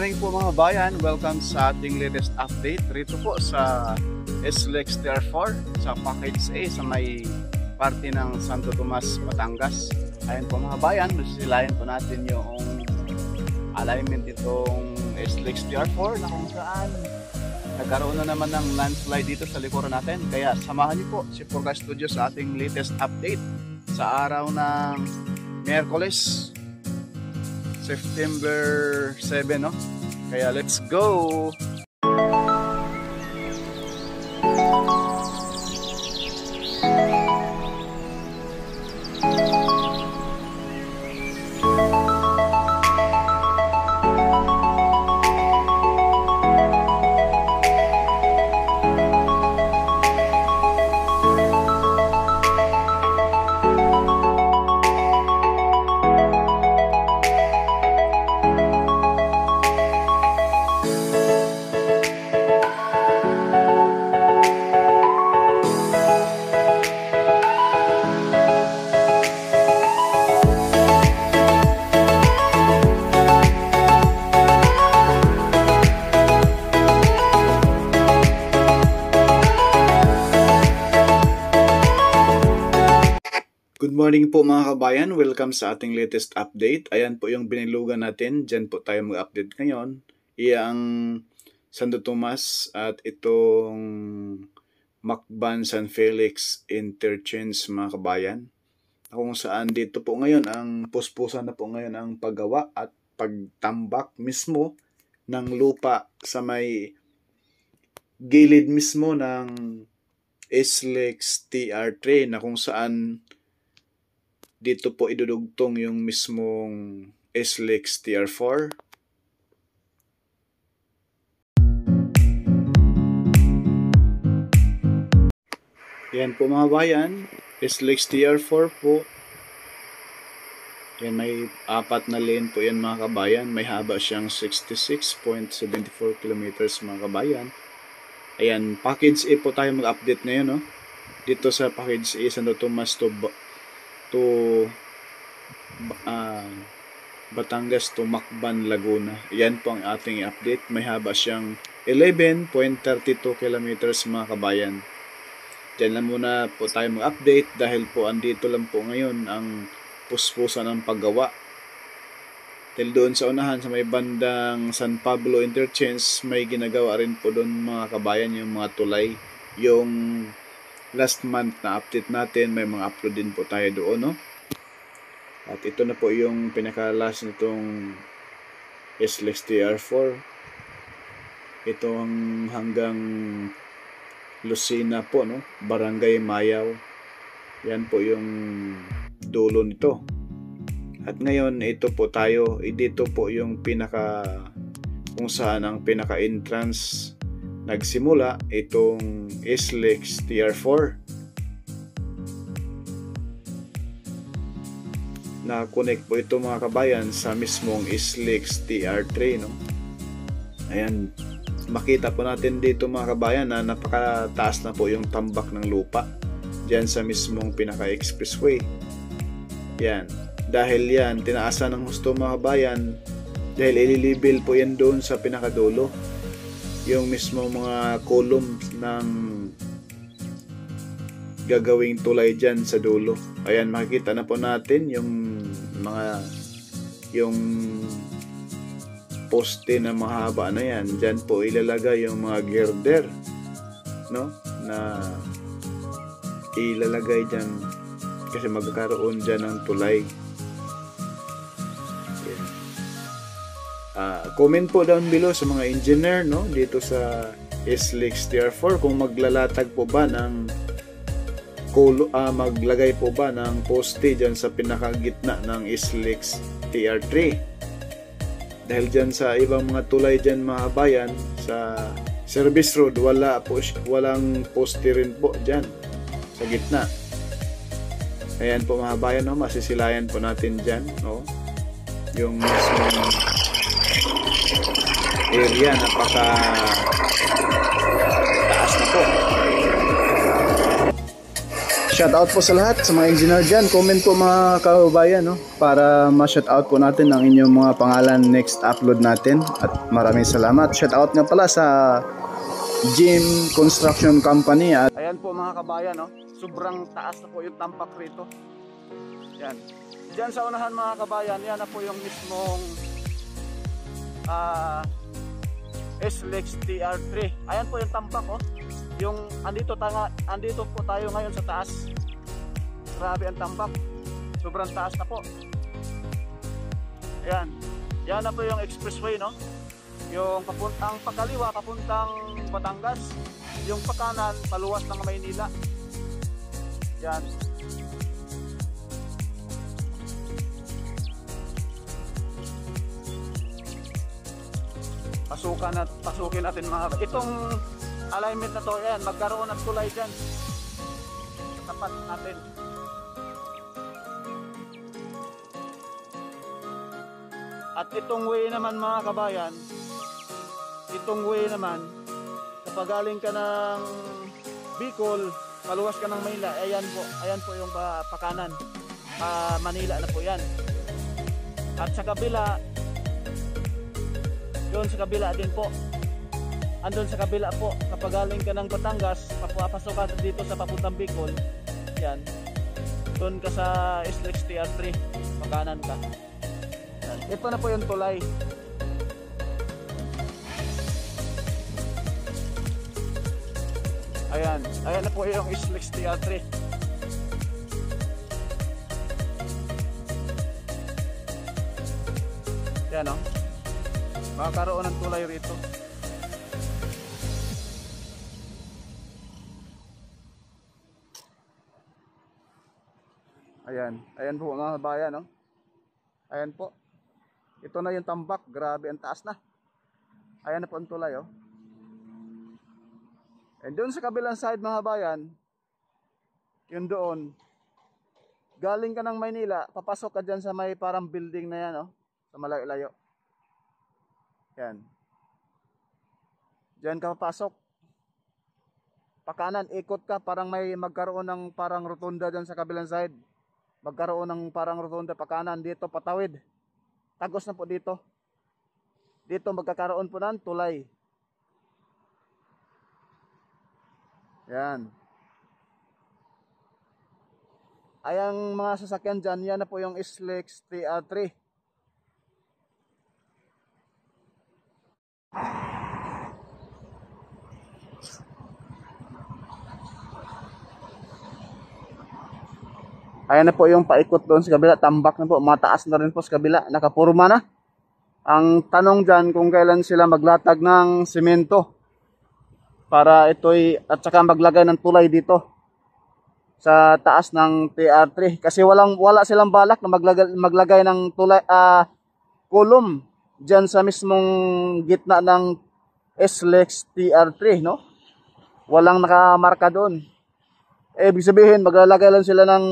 morning po mga bayan, welcome sa ating latest update rito po sa SLEX TR4 sa Package A sa may parte ng Santo Tomas, Batangas. Ayun po mga bayan, masisilayan po natin yung alignment itong SLEX TR4 na kung saan nagkaroon na naman ng landslide dito sa likuran natin. Kaya samahan niyo po si Purka Studio sa ating latest update sa araw ng Miyerkules, September 7, no? Kaya let's go! Good morning po mga kabayan, welcome sa ating latest update. Ayan po yung binilugan natin, dyan po tayo mag-update ngayon. Iyang Santo Tomas at itong Macban San Felix Interchange mga kabayan. Kung saan dito po ngayon, ang puspusan na po ngayon ang paggawa at pagtambak mismo ng lupa sa may gilid mismo ng SLEX TR3 na kung saan dito po idudugtong yung mismong SLEX TR4. Yan po mga bayan, SLEX TR4 po. Yan, may apat na lane po yan mga kabayan. May haba siyang 66.74 kilometers mga kabayan. Ayan, package A po tayo mag-update ngayon, no? Dito sa package A, Santo Tomas to Batangas to Macban, Laguna. Yan po ang ating update. May haba siyang 11.32 kilometers mga kabayan. Diyan lang muna po tayo mag-update dahil po andito lang po ngayon ang puspusan ng paggawa. Dahil doon sa unahan sa may bandang San Pablo Interchange, may ginagawa rin po doon mga kabayan yung mga tulay. Yung last month na update natin, may mga upload din po tayo doon, no? At ito na po yung pinaka-last nitong SLEX TR4. Ito ang hanggang Lucena po, no? Barangay Mayaw. Yan po yung dulo nito. At ngayon, ito po tayo, dito po yung pinaka, kung saan ang pinaka-entrance nagsimula, itong SLEX TR4. Na-connect po ito mga kabayan sa mismong SLEX TR3, no? Ayan, makita po natin dito mga kabayan na napakataas na po yung tambak ng lupa dyan sa mismong pinaka-expressway. Yan, dahil yan, tinaasan ng husto mga kabayan dahil ililibil po yan doon sa pinakadulo yung mismo mga columns ng gagawing tulay dyan sa dulo. Ayan, makikita na po natin yung poste na mahaba na yan. Dyan po ilalagay yung mga girder, no? Na ilalagay dyan kasi magkakaroon dyan ng tulay. Comment po down below sa mga engineer, no? Dito sa SLEX TR4 kung maglalatag po ba ng maglagay po ba ng poste dyan sa pinakagitna ng SLEX TR3. Dahil dyan sa ibang mga tulay dyan mga bayan sa service road, walang poste rin po dyan sa gitna. Ayan po mga bayan, no? Masisilayan po natin dyan, no? Yung mismong area, napaka taas na po. Shoutout po sa lahat, sa mga engineer dyan. Comment po mga kababayan, no? Para ma-shoutout po natin ang inyong mga pangalan next upload natin. At maraming salamat. Shoutout nga pala sa Jim Construction Company. At ayan po mga kabayan, no? Sobrang taas na po yung tampak rito. Yan. Diyan sa unahan mga kabayan, yan na po yung mismong SLEX TR3. Ayan po yung tampak, oh. Yung andito po tayo ngayon sa taas. Grabe ang tambak. Sobrang taas na po. Ayan. Yan na po yung expressway, no? Yung papuntang pakaliwa, papuntang Batangas. Yung pakanan, paluwas ng Maynila. Yan. Pasukin natin mga itong alignment na to, yan, magkaroon ng tulay dyan sa tapat natin. At itong way naman mga kabayan, itong way naman kapag galing ka ng Bicol, paluwas ka ng Manila, ayan po yung pakanan, Manila na po yan. At sa kabila, yun sa kabila din po, andun sa kabila po, kapag galing ka ng Batangas, papasok ka dito sa papuntang Bicol, yan, doon ka sa SLEX TR3, pagkanan ka. Yan. Ito na po yung tulay. Ayan na po yung SLEX TR3. Yan, o, makakaroon ng tulay rito. Ayan po mga bayan, no? Ayan po. Ito na yung tambak, grabe ang taas na. Ayan na po ang tulay, oh. And doon sa kabilang side mga bayan, yun doon, galing ka ng Maynila, papasok ka dyan sa may parang building na yan, oh, sa malayo-layo. Yan. Diyan ka papasok. Pakanan, ikot ka, parang may magkaroon ng parang rotunda dyan sa kabilang side. Magkaroon ng parang rotunda pakanan, dito patawid. Tagos na po dito. Dito magkakaroon po ng tulay. Yan. Ayang mga sasakyan dyan, yan na po yung SLEX TR3. Ayan na po yung paikot doon sa kabila, tambak na po, mataas na rin po sa kabila, nakapurma na. Ang tanong dyan kung kailan sila maglatag ng simento para ito'y, at saka maglagay ng tulay dito sa taas ng TR3. Kasi wala silang balak na maglagay ng tulay, kulom dyan sa mismong gitna ng SLEX TR3, no? Walang nakamarka doon. Ibig sabihin, maglalagay lang sila ng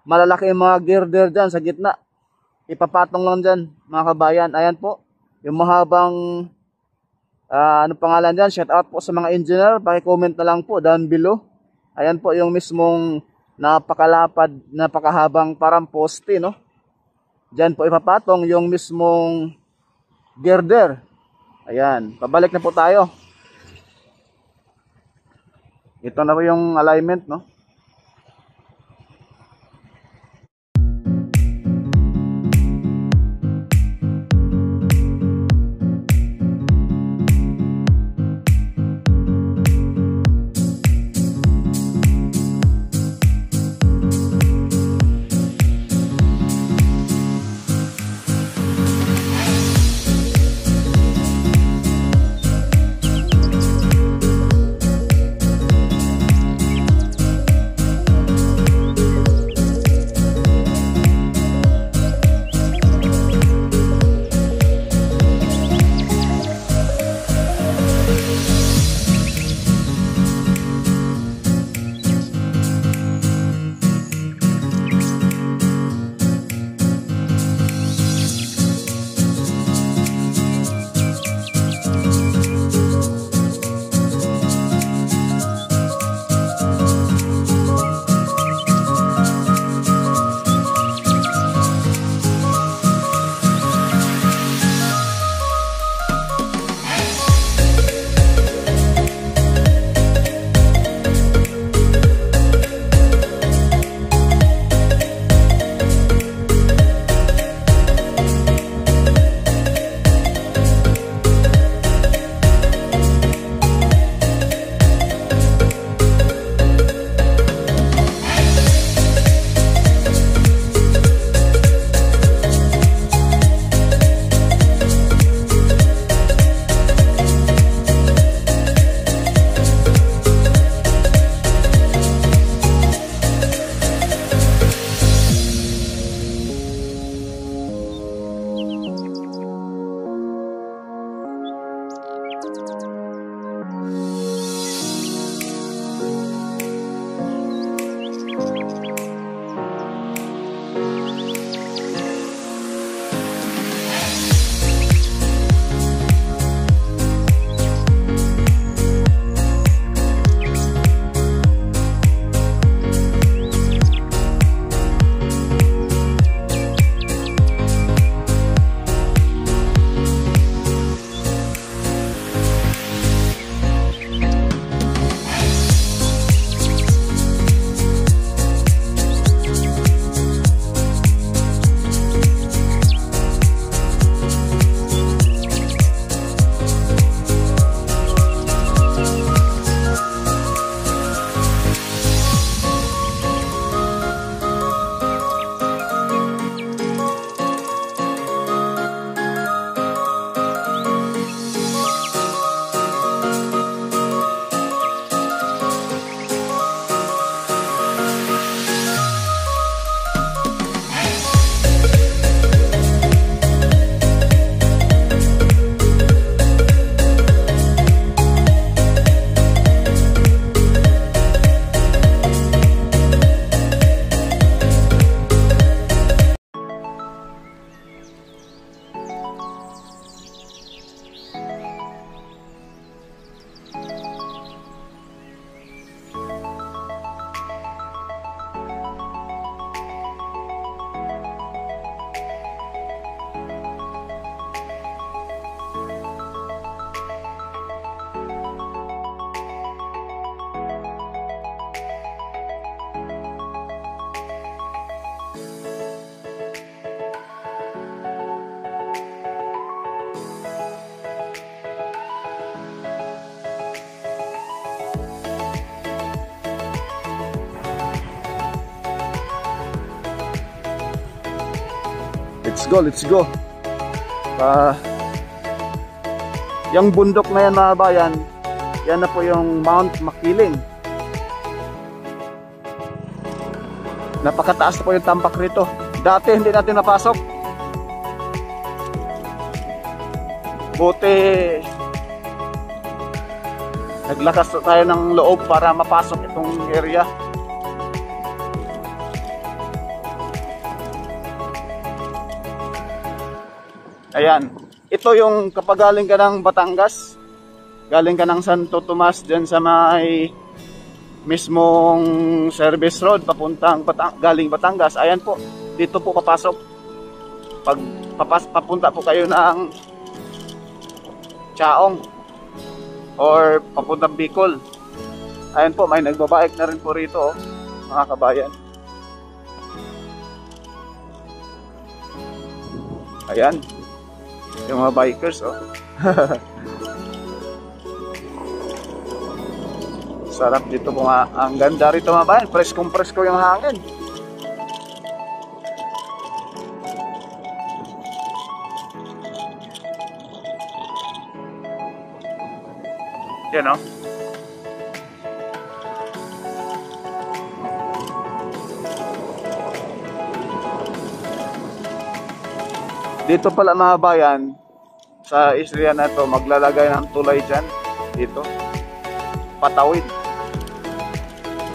malalaki mga girder dyan sa gitna. Ipapatong lang dyan, mga kabayan. Ayan po, yung mahabang, ano pangalan dyan, shout out po sa mga engineer. Paki-comment na lang po down below. Ayan po yung mismong napakalapad, napakahabang parang poste, no? Dyan po ipapatong yung mismong girder. Ayan, pabalik na po tayo. Ito na po yung alignment, no? Let's go, let's go. Yung bundok na yan mga bayan, yan na po yung Mount Makiling. Napakataas na po yung tambak rito. Dati hindi natin napasok. Buti naglakas tayo ng loob para mapasok itong area. Ayan, ito yung kapag galing ka ng Batangas, galing ka ng Santo Tomas dyan sa may mismong service road papuntang galing Batangas. Ayan po, dito po papasok. Pag papunta po kayo ng Chaong or papuntang Bicol. Ayan po, may nagbabaik na rin po rito, mga kabayan. Ayan, yung mga bikers, sarap dito po nga. Ang ganda rito mga bayan, preskong-presko yung hangin. Yan o. Dito pala mga bayan, sa isla na to, maglalagay ng tulay dyan, dito, patawid.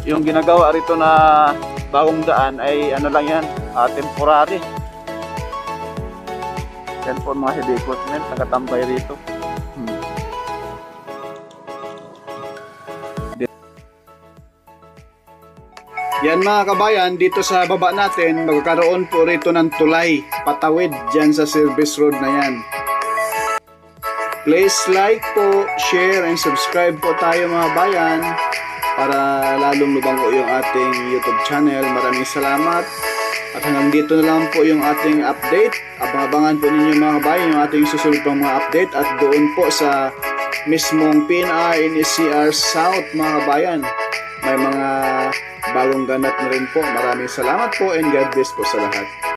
Yung ginagawa rito na bagong daan ay ano lang yan, temporary. Yan po mga heavy equipment, nakatambay rito. Yan mga kabayan, dito sa baba natin, magkakaroon po rito ng tulay, patawid dyan sa service road na yan. Please like po, share, and subscribe po tayo mga bayan para lalong lubango yung ating YouTube channel. Maraming salamat. At hanggang dito na lang po yung ating update. Abang-abangan po ninyo mga kabayan yung ating susunod pang mga update. At doon po sa mismong PNR NSCR South mga kabayan, may mga bagong ganap na rin po. Maraming salamat po and God bless po sa lahat.